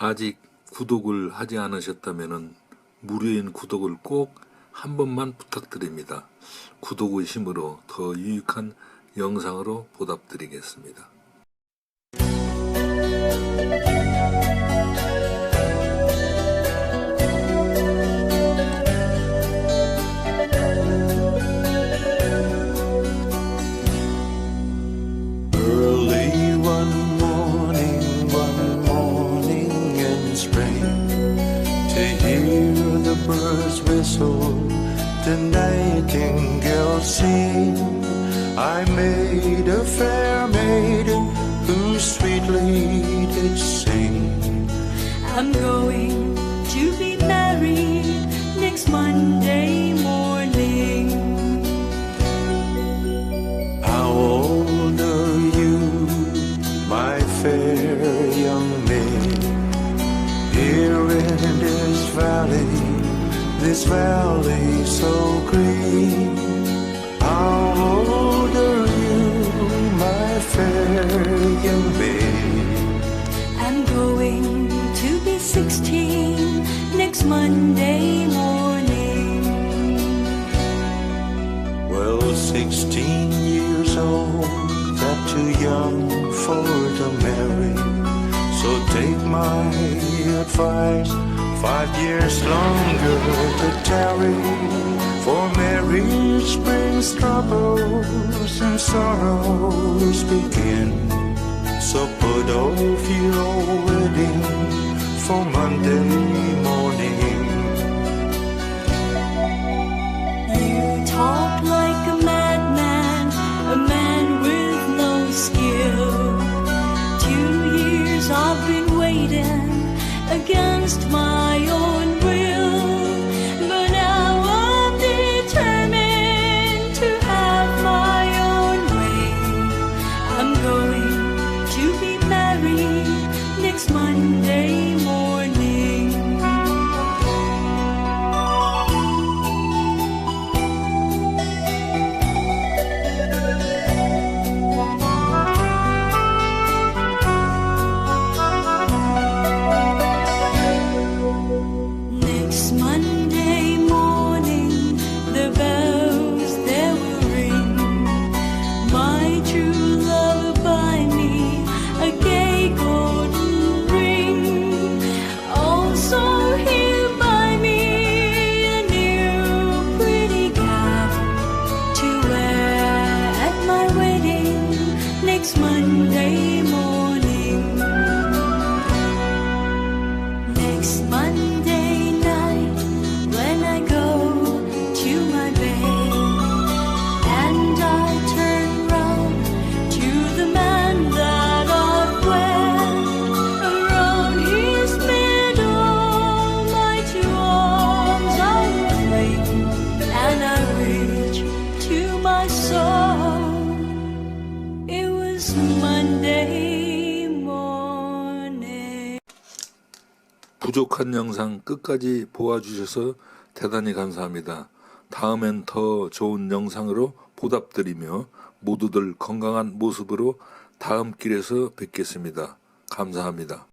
아직 구독을 하지 않으셨다면 무료인 구독을 꼭 한 번만 부탁드립니다. 구독의심으로 더 유익한 영상으로 보답드리겠습니다. Early one morning in spring, to hear the birds whistle, the nightingale sing, I made a fair maiden who sweetly did sing. I'm going to be married next Monday morning. How old are you, my fair young maid? Here in this valley so green. How old are you, my fair young maid? I'm going to be 16 next Monday morning. Well, 16 years old, that's too young for to marry. So take my advice, 5 years longer to tarry. For marriage brings troubles and sorrows begin. So put off your wedding for Monday morning. You talk like a madman, a man with no skill. 2 years I've been waiting against my own will, but now I'm determined to have my own way. I'm going to be married next Monday morning. Next Monday morning, the bells they will ring. My true love buy me a gay golden ring. Also he'll buy me a new pretty gown to wear at my wedding next Monday morning. Next Monday night, when I go to my bed, and I turn round to the man that I've wed, around his middle my 2 arms I will fling, and I reach to my soul. It was Monday morning. 부족한 영상 끝까지 보아주셔서 대단히 감사합니다. 다음엔 더 좋은 영상으로 보답드리며 모두들 건강한 모습으로 다음 길에서 뵙겠습니다. 감사합니다.